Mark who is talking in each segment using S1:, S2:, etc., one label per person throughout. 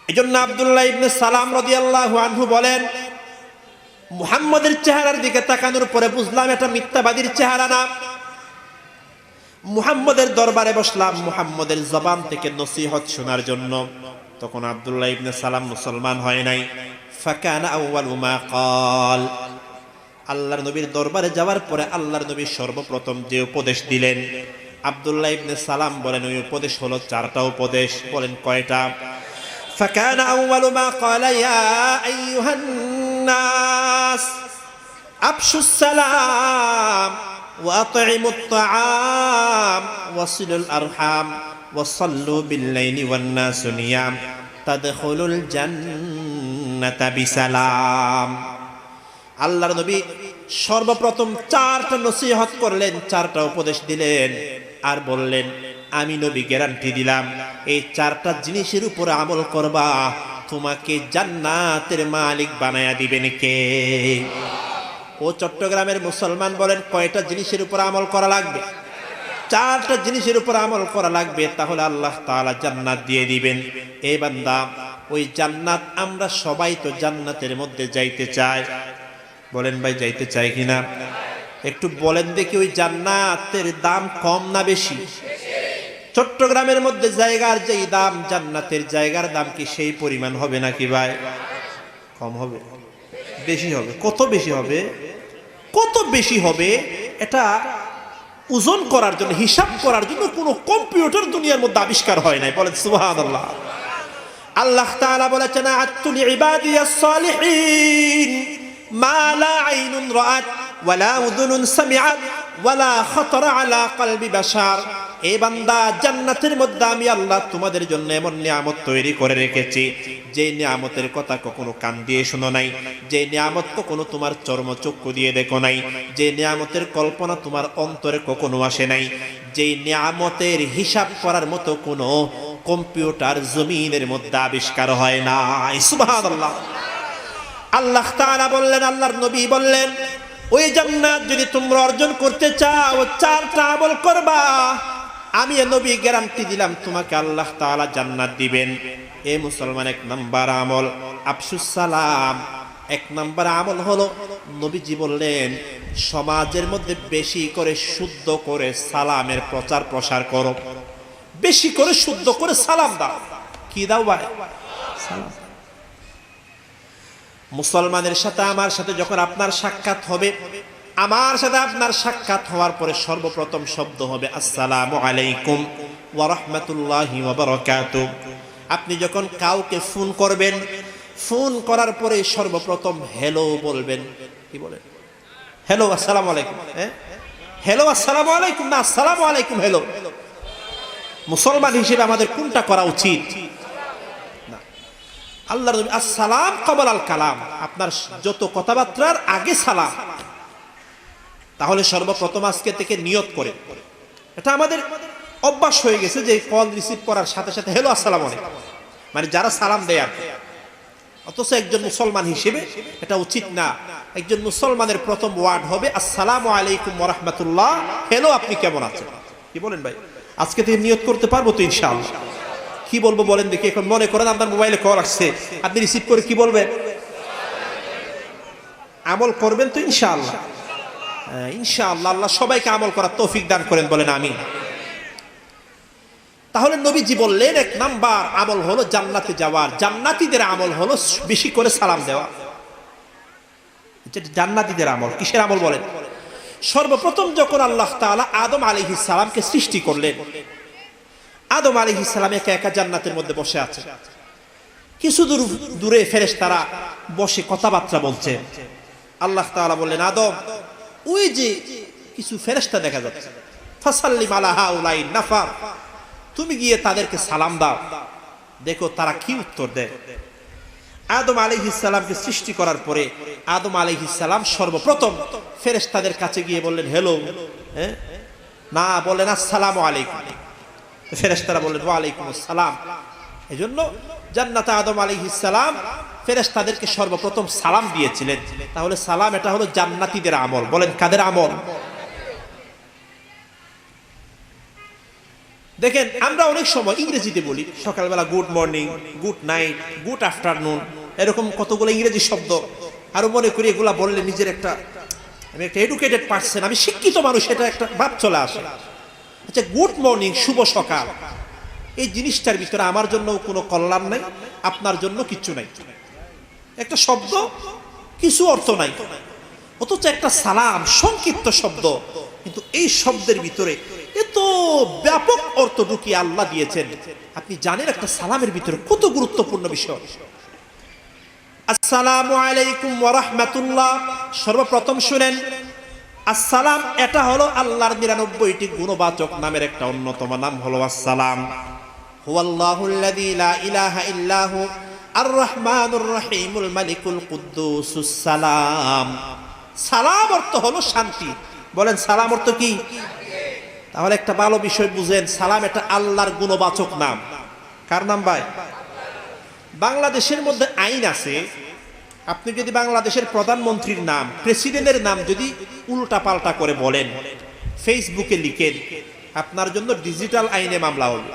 S1: এজন্য আব্দুল্লাহ ইবনে সালাম রাদিয়াল্লাহু আনহু বলেন, মুহাম্মদের চেহারার দিকে তাকানোর পরে বুঝলাম এটা মিথ্যাবাদীর চেহারা না। মুহাম্মদের দরবারে বসলাম মুহাম্মদের জবান থেকে নসিহত শোনার জন্য। তখন আব্দুল্লাহ ইবনে সালাম মুসলমান হয় নাই। ফাকানা আউয়ালু মা ক্বাল, আল্লাহর নবীর দরবারে যাওয়ার পরে আল্লাহর নবী সর্বপ্রথম যে উপদেশ দিলেন, আব্দুল্লাহ ইবনে সালাম বলেন ওই উপদেশ হলো 4টা উপদেশ। বলেন কয়টা? ফাকানা আউয়ালু মা ক্বালা ইয়া আইয়ুহান নাস আফশুস সালাম ওয়া আতঈমুত তাআম ওয়াসিলুল আরহাম ওয়াসাল্লু বিল-লাইলি ওয়ান-নাসু নিয়াম তাদখুলুল জান্নাতা বিসালাম। আল্লাহর নবী সর্বপ্রথম 4টা নসিহত করলেন, 4টা উপদেশ দিলেন, আর বললেন আমি নবী গ্যারান্টি দিলাম এই 4টা জিনিসের উপর আমল করবা, তোমাকে জান্নাতের মালিক বানায়া দিবেন কে? ও চট্টগ্রামের মুসলমান বলেন কয়টা জিনিসের উপর আমল করা লাগবে? 4টা জিনিসের উপর আমল করা লাগবে, তাহলে আল্লাহ তাআলা জান্নাত দিয়ে দিবেন। এই বান্দা, ওই জান্নাত আমরা সবাই তো জান্নাতের মধ্যে যাইতে চাই। বলেন ভাই যাইতে চাই কিনা? একটু বলেন দেখি ওই জান্নাতের দাম কম না বেশি? চট্টগ্রামের মধ্যে জায়গার যেই দাম, জান্নাতের জায়গার দাম কি সেই পরিমাণ হবে নাকি ভাই? কম হবে? বেশি হবে? কত বেশি হবে? কত বেশি হবে এটা ওজন করার জন্য, হিসাব করার জন্য কোনো কম্পিউটার দুনিয়ার মধ্যে আবিষ্কার হয় নাই। বলেন সুবহানাল্লাহ। আল্লাহ তাআলা বলেছেন আতুল ইবাদিয়াস সালিহিন মা লা আইনুন রাআত ওয়ালা উযুনুন সামিআত ওয়ালা খাতারা আলা কলবি বাশার। এই বান্দা, জান্নাতের মধ্যে আমি আল্লাহ তোমাদের জন্য এমন নিয়ামত তৈরি করে রেখেছি যে নিয়ামতের কথা কখনো কান দিয়ে শোনো নাই, যে নিয়ামত কখনো তোমার চর্মচক্ষু দিয়ে দেখো নাই, যে নিয়ামতের কল্পনা তোমার অন্তরে কখনো আসে নাই, যে নিয়ামতের হিসাব করার মতো কোনো কম্পিউটার জমিনের মধ্যে আবিষ্কার হয় নাই। সুবহানাল্লাহ। আল্লাহ তাআলা বললেন, আল্লাহর নবী বললেন, ওই জান্নাত যদি তোমরা অর্জন করতে চাও 4টা আমল করবা, আমি নবী গ্যারান্টি দিলাম তোমাকে আল্লাহ তাআলা জান্নাত দিবেন। এ মুসলমান, 1 নাম্বার আমল আফশুস সালাম। 1 নাম্বার আমল হলো নবীজি বললেন সমাজের মধ্যে বেশি করে শুদ্ধ করে সালামের প্রচার প্রসার করো। বেশি করে শুদ্ধ করে সালাম দাও। কি দাও ভাই? সালাম। মুসলমানের সাথে আমার সাথে যখন আপনার সাক্ষাৎ হবে, আমার সাথে আপনার সাক্ষাৎ হওয়ার পরে সর্বপ্রথম শব্দ হবে আসসালামু আলাইকুম ওয়া রাহমাতুল্লাহি ওয়া বারাকাতুহু। আপনি যখন কাউকে ফোন করবেন, ফোন করার পরে সর্বপ্রথম হ্যালো বলবেন। কি বলেন? হ্যালো আসসালামু আলাইকুম। হ্যালো আসসালামু আলাইকুম না আসসালামু আলাইকুম হ্যালো। মুসলমান হিসেবে আমাদের কোনটা করা উচিত? আল্লাহর নবী আসসালাম ক্বাবলা আল কালাম, আপনার যত কথাবার্তার আগে সালাম। তাহলে সর্বপ্রথম আজকে থেকে নিয়ত করে, এটা আমাদের অভ্যাস হয়ে গেছে যে কল রিসিভ করার সাথে সাথে হ্যালো আসসালামু আলাইকুম, মানে যারা সালাম দেয় আর কি। অথচ একজন মুসলমান হিসেবে এটা উচিত না। একজন মুসলমানের প্রথম ওয়ার্ড হবে আসসালামু আলাইকুম ওয়া রাহমাতুল্লাহ, হ্যালো আপনি কেমন আছেন? কি বলেন ভাই? আজকে থেকে নিয়ত করতে পারবো তো ইনশাআল্লাহ? কি বলবো বলেন দেখি? এখন মনে করেন আপনার মোবাইলে কল আসছে, আপনি রিসিভ করে কি বলবেন? আমল করবেন তো ইনশাআল্লাহ? ইনশাআল্লাহ। আল্লাহ সবাইকে আমল করার তৌফিক দান করেন, বলেন আমিন। তাহলে নবীজি বললেন 1 নাম্বার আমল হলো জান্নাতে যাওয়ার। জান্নাতীদের আমল হলো বেশি করে সালাম দেওয়া। জান্নাতীদের আমল কিসের আমল বলেন? সর্বপ্রথম যখন আল্লাহ তাআলা আদম আলাইহিস সালামকে সৃষ্টি করলেন, আদম আলাইহিস সালাম একা একা জান্নাতের মধ্যে বসে আছে। কিছু দূরে ফেরেশতারা বসে কথাবার্তা বলছে। আল্লাহ তাআলা বললেন, আদম, ওই যে কিছু ফেরেশতা দেখা যাচ্ছে, ফাসাল্লিম আলা হাউলাই নাফার, তুমি গিয়ে তাদেরকে সালাম দাও, দেখো তারা কি উত্তর দেয়। আদম আলাইহিস সালামকে সৃষ্টি করার পরে আদম আলাইহিস সালাম সর্বপ্রথম ফেরেশতাদের কাছে গিয়ে বললেন হ্যালো, না বললেন আসসালামু আলাইকুম। ফেরেশতারা বললেন ওয়া আলাইকুম আসসালাম। এজন্য জান্নাতে আদম আলাইহিস সালাম ফেরেশতাদেরকে সর্বপ্রথম সালাম দিয়েছিলেন। তাহলে সালাম এটা হলো জান্নাতীদের আমল। বলেন কাদের আমল? দেখেন আমরা অনেক সময় ইংরেজিতে বলি, সকালবেলা good morning, good night, good afternoon, এরকম কতগুলো ইংরেজি শব্দ। আরো মনে করি এগুলা বললে নিজের আমি একটা এডুকেটেড পারসন, আমি শিক্ষিত মানুষ, এটা একটা ভাব চলে আসে। আচ্ছা, গুড মর্নিং, শুভ সকাল, এই জিনিসটার ভিতরে আমার জন্য কোনো কল্যাণ নাই, আপনার জন্য কিচ্ছু নাই। একটা শব্দ, কিছু অর্থ নাই, অথচ একটা সালাম সংক্ষিপ্ত শব্দ, কিন্তু এই শব্দের ভিতরে এত ব্যাপক অর্থ ঢুকিয়ে আল্লাহ দিয়েছেন। আপনি জানেন একটা সালামের ভিতরে কত গুরুত্বপূর্ণ বিষয়। আসসালামু আলাইকুম ওয়া রাহমাতুল্লাহ, সর্বপ্রথম শুনেন, আসসালাম এটা হলো আল্লাহর 99টি গুণবাচক নামের একটা অন্যতম নাম হলো আসসালাম। হুয়াল্লাহুল্লাযী লা ইলাহা ইল্লাহু আর রহমানুর রহিমুল মালিকুল কুদ্দুসুস সালাম। সালাম অর্থ হলো শান্তি। বলেন সালাম অর্থ কি? তাহলে একটা ভালো বিষয় বুঝেন, সালাম এটা আল্লাহর গুণবাচক নাম। কার নাম ভাই? বাংলাদেশের মধ্যে আইন আছে, আপনি যদি বাংলাদেশের প্রধানমন্ত্রীর নাম, প্রেসিডেন্টের নাম যদি উল্টা পাল্টা করে বলেন, ফেসবুকে লিখেন, আপনার জন্য ডিজিটাল আইনে মামলা হবে।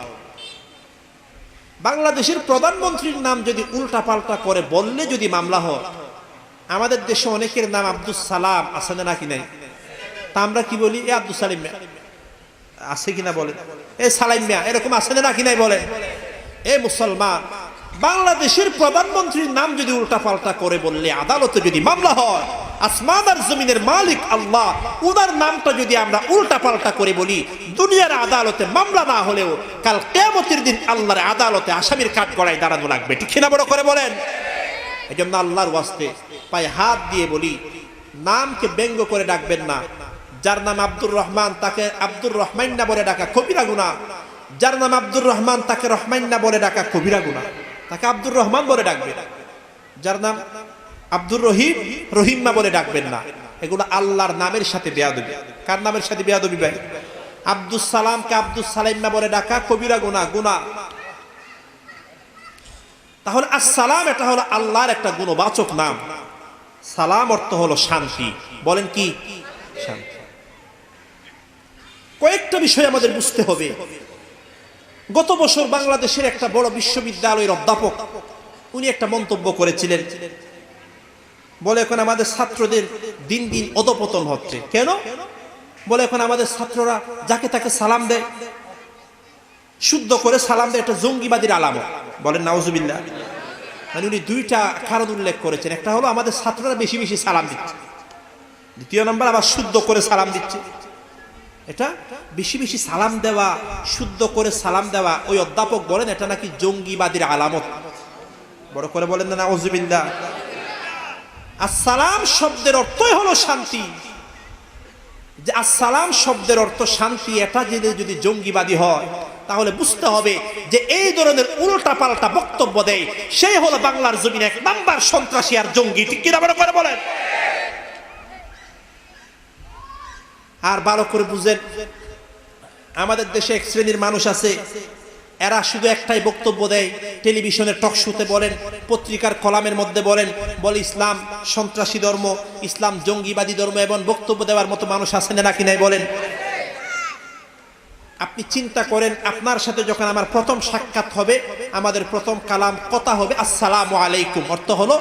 S1: বাংলাদেশের প্রধানমন্ত্রীর নাম যদি উল্টা পাল্টা করে বললে যদি মামলা হয়, আমাদের দেশে অনেকের নাম আব্দুল সালাম আছে না নাকি নাই? তা আমরা কি বলি? এ আব্দুল সালিম মিয়া আছে কিনা বলেন, এ সালাইম মিয়া এরকম আছে না নাকি নাই বলেন। এ মুসলমান, বাংলাদেশের প্রধানমন্ত্রীর নাম যদি উল্টা পাল্টা করে বললে আদালতে যদি মামলা হয়, আসমান আর জমিনের মালিক আল্লাহ, ওনার নামটা যদি আমরা উল্টা পাল্টা করে বলি, দুনিয়ার আদালতে মামলা না হলেও কাল কিয়ামতের দিন আল্লাহর আদালতে আসামির কাঠ গড়ায় দাঁড়ানো লাগবে। ঠিক কিনা বড় করে বলেন? এই জন্য আল্লাহর ওয়াস্তে পায়ে হাত দিয়ে বলি, নামকে ব্যঙ্গ করে ডাকবেন না। যার নাম আব্দুর রহমান তাকে আব্দুর রহমান না বলে ডাকা কবিরা গুনাহ। যার নাম আব্দুর রহমান তাকে রহমান না বলে ডাকা কবিরা গুনাহ, তাকে আব্দুর রহমান বলে ডাকবে। যার নাম আব্দুর রহিম, রহিম না বলে ডাকবেন না। এগুলো আল্লাহর নামের সাথে বেয়াদবি। কার নামের সাথে বেয়াদবি ভাই? আব্দুল সালামকে আব্দুল সালাম না বলে ডাকা কবিরা গুনাহ, গুনাহ। তাহলে আসসালাম এটা হলো আল্লাহর একটা গুণবাচক নাম। সালাম অর্থ হলো শান্তি। বলেন কি? শান্তি। কয়েকটা বিষয় আমাদের বুঝতে হবে। গত বছর বাংলাদেশের একটা বড় বিশ্ববিদ্যালয়ের অধ্যাপক উনি একটা মন্তব্য করেছিলেন, বলে এখন আমাদের ছাত্রদের দিন দিন অধপতন হচ্ছে। কেন? বলে এখন আমাদের ছাত্ররা যাকে তাকে সালাম দেয়, শুদ্ধ করে সালাম দেয়, এটা জঙ্গিবাদীর আলামত। বলেন নাউজুবিল্লাহ। মানে উনি দুইটা কারণ উল্লেখ করেছেন, একটা হলো আমাদের ছাত্ররা বেশি বেশি সালাম দিচ্ছে, দ্বিতীয় নম্বর আবার শুদ্ধ করে সালাম দিচ্ছে। এটা বেশি বেশি সালাম দেওয়া, শুদ্ধ করে সালাম দেওয়া, ওই অধ্যাপক বলেন এটা নাকি জঙ্গিবাদীর আলামত। বড় করে বলেন না নাউজুবিল্লাহ। আসসালাম শব্দের অর্থই হলো শান্তি। যে আসসালাম শব্দের অর্থ শান্তি, এটা যদি জঙ্গিবাদী হয় তাহলে বুঝতে হবে যে এই ধরনের উল্টা পাল্টা বক্তব্য দেয় সেই হলো বাংলার জমিনে এক নাম্বার সন্ত্রাসী আর জঙ্গি। ঠিক কিনা বড় করে বলেন? আর ভালো করে বুঝেন, আমাদের দেশে এক শ্রেণীর মানুষ আছে, এরা শুধু একটাই বক্তব্য দেয়, টেলিভিশনের টক শোতে বলেন, পত্রিকার কলামের মধ্যে বলেন, বলে ইসলাম সন্ত্রাসী ধর্ম, ইসলাম জঙ্গিবাদী ধর্ম, এবং বক্তব্য দেওয়ার মতো মানুষ আছে না নাকি নাই বলেন? আপনি চিন্তা করেন, আপনার সাথে যখন আমার প্রথম সাক্ষাৎ হবে, আমাদের প্রথম কালাম কথা হবে আসসালামু আলাইকুম, অর্থ হলো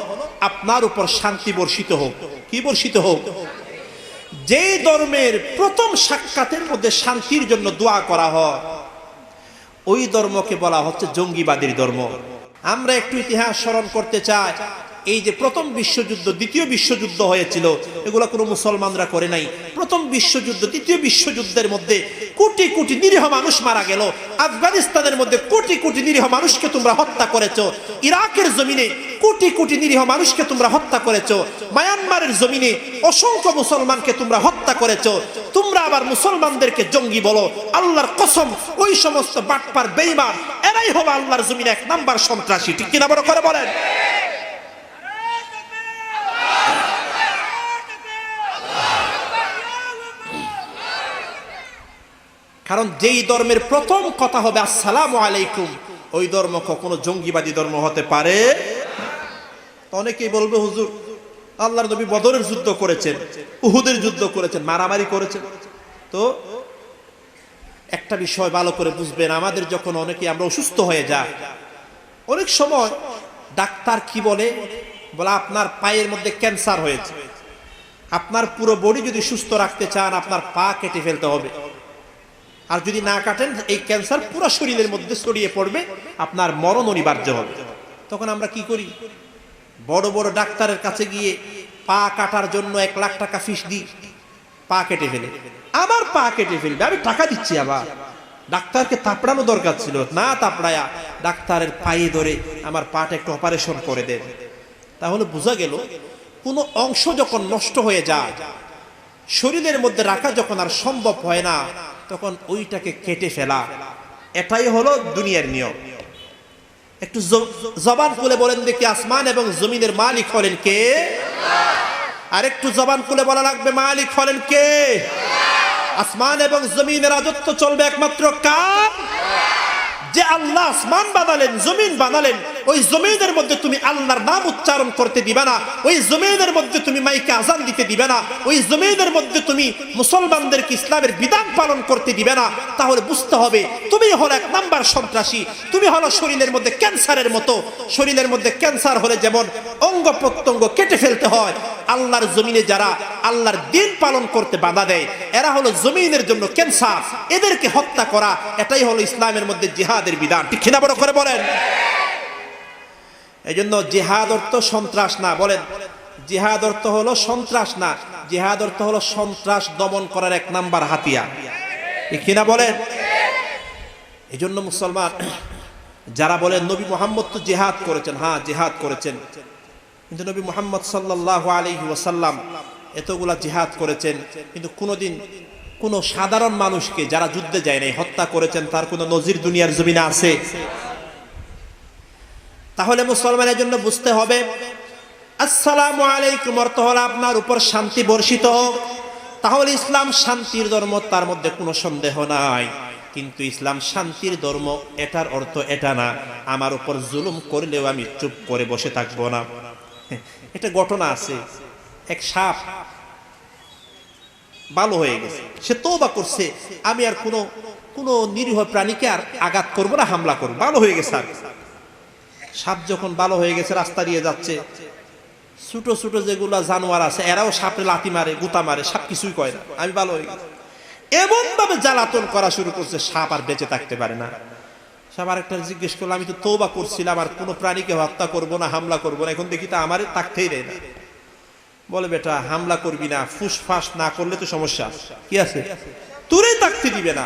S1: আপনার উপর শান্তি বর্ষিত হোক। কি বর্ষিত হোক? যে ধর্মের প্রথম সাক্ষাতের মধ্যে শান্তির জন্য দোয়া করা হয়, ওই ধর্মকে বলা হচ্ছে জঙ্গিবাদীর ধর্ম। আমরা একটু ইতিহাস স্মরণ করতে চাই। এই যে প্রথম বিশ্বযুদ্ধ, দ্বিতীয় বিশ্বযুদ্ধ হয়েছিল, এগুলো কোনো মুসলমানরা করে নাই। প্রথম বিশ্বযুদ্ধ, দ্বিতীয় বিশ্বযুদ্ধের মধ্যে কোটি কোটি নিরীহ মানুষ মারা গেল। আফগানিস্তানের মধ্যে কোটি কোটি নিরীহ মানুষকে তোমরা হত্যা করেছো। ইরাকের জমিনে কোটি কোটি নিরীহ মানুষকে তোমরা হত্যা করেছো। মায়ানমারের জমিনে অসংখ্য মুসলমানকে তোমরা হত্যা করেছো। তোমরা আবার মুসলমানদেরকে জঙ্গি বলো। আল্লাহর কসম, ওই সমস্ত বাটপার বেঈমান এরাই হবে আল্লাহর জমিনে এক নাম্বার সন্ত্রাসী। ঠিক কিনা বড় করে বলেন? কারণ যেই ধর্মের প্রথম কথা হবে আসসালামু আলাইকুম, ওই ধর্ম কখনো জঙ্গিবাদী ধর্ম হতে পারে। অনেকেই বলবে হুজুর আল্লাহর নবী বদরের যুদ্ধ করেছেন, উহুদের যুদ্ধ করেছেন, মারামারি করেছেন, তো একটা বিষয় ভালো করে বুঝবেন, আমাদের যখন অনেকে আমরা অসুস্থ হয়ে যাই, অনেক সময় ডাক্তার কি বলে আপনার পায়ের মধ্যে ক্যান্সার হয়েছে, আপনার পুরো বডি যদি সুস্থ রাখতে চান আপনার পা কেটে ফেলতে হবে, আর যদি না কাটেন এই ক্যান্সার পুরো শরীরের মধ্যে ছড়িয়ে পড়বে, আপনার মরণ অনিবার্য হবে। তখন আমরা কি করি, বড় বড় ডাক্তারের কাছে গিয়ে পা কাটার জন্য 1 লাখ টাকা ফিস দিই, পা কেটে ফেলে। আমার পা কেটে ফেলবে, আমি টাকা দিচ্ছি, আবার ডাক্তারকে তাপড়ানো দরকার ছিল না, তাপড়ায়া ডাক্তারের পায়ে ধরে আমার পাটা একটু অপারেশন করে দেন। তাহলে বোঝা গেল কোনো অংশ যখন নষ্ট হয়ে যায়, শরীরের মধ্যে রাখা যখন আর সম্ভব হয় না, তখন ওইটাকে কেটে ফেলা, এটাই হলো দুনিয়ার নিয়ম। একটু জবান খুলে বলেন দেখি, আসমান এবং জমিনের মালিক হলেন কে? আর একটু জবান খুলে বলা লাগবে, মালিক হলেন কে? আসমান এবং জমিনের রাজত্ব চলবে একমাত্র কার? যে আল্লাহ আসমান বানালেন, জমিন বানালেন, ওই জমিনের মধ্যে তুমি আল্লাহর নাম উচ্চারণ করতে দিবে না, ওই জমিনের মধ্যে তুমি মাইকে আজান দিতে দিবে না, ওই জমিনের মধ্যে তুমি মুসলমানদেরকে ইসলামের বিধান পালন করতে দিবে না, তাহলে বুঝতে হবে তুমি হলো 1 নাম্বার সন্ত্রাসী, তুমি হলো শরীরের মধ্যে ক্যান্সারের মতো। শরীরের মধ্যে ক্যান্সার হলে যেমন অঙ্গ প্রত্যঙ্গ কেটে ফেলতে হয়, আল্লাহর জমিনে যারা আল্লাহর দিন পালন করতে বাধা দেয়, এরা হলো জমিনের জন্য ক্যান্সার, এদেরকে হত্যা করা, এটাই হলো ইসলামের মধ্যে জিহাদের বিধান। ঠিক কিনা বড় করে বলেন? এই জন্য জিহাদ অর্থ সন্ত্রাস না, বলেন জিহাদ অর্থ হলো সন্ত্রাস না, জিহাদ অর্থ হলো সন্ত্রাস দমন করার 1 নাম্বার হাতিয়ার। ঠিক কিনা বলেন? এই জন্য মুসলমান যারা বলেন নবী মুহাম্মদ তো জিহাদ করেছেন, হ্যাঁ জিহাদ করেছেন, কিন্তু নবী মুহাম্মদ সাল্লাল্লাহু আলাইহি ওয়াসাল্লাম এতগুলা জিহাদ করেছেন, কিন্তু কোনোদিন কোন সাধারণ মানুষকে যারা যুদ্ধে যায় নাই হত্যা করেছেন, তার কোনো নজির দুনিয়ার জমিনে আছে? তাহলে মুসলমানের জন্য বুঝতে হবে আসসালামু আলাইকুম অর্থ হলো আপনার উপর শান্তি বর্ষিত হোক। তাহলে ইসলাম শান্তির ধর্ম, তার মধ্যে কোনো সন্দেহ নাই, কিন্তু ইসলাম শান্তির ধর্ম এটার অর্থ এটা না আমার উপর জুলুম করলেও আমি চুপ করে বসে থাকবো না। এটা ঘটনা আছে, এক সাপ ভালো হয়ে গেছে, সে তওবা করছে, আমি আর কোনো নিরীহ প্রাণীকে আর আঘাত করবো না, হামলা করবো, ভালো হয়ে গেছে। আর সাপ যখন ভালো হয়ে গেছে, রাস্তা দিয়ে যাচ্ছে, ছোট ছোট যেগুলা জানোয়ার আছে এরাও সাপে লাথি মারে, গুতা মারে, সাপ কিছুই কয় না, আমি ভালো হয়ে গেছি। এমন ভাবে জ্বালাতন করা শুরু করছে, সাপ আর বেঁচে থাকতে পারে না। সাপ আরেকটা জিজ্ঞেস করলো, আমি তো তওবা করছিলাম আর কোনো প্রাণীকে হত্যা করবো না, হামলা করবো না, এখন দেখি তা আমারে থাকতেই দেয় না। বলে বেটা হামলা করবি না, ফুসফাস না করলে তো সমস্যা কি আছে, তোরে থাকতে দিবে না।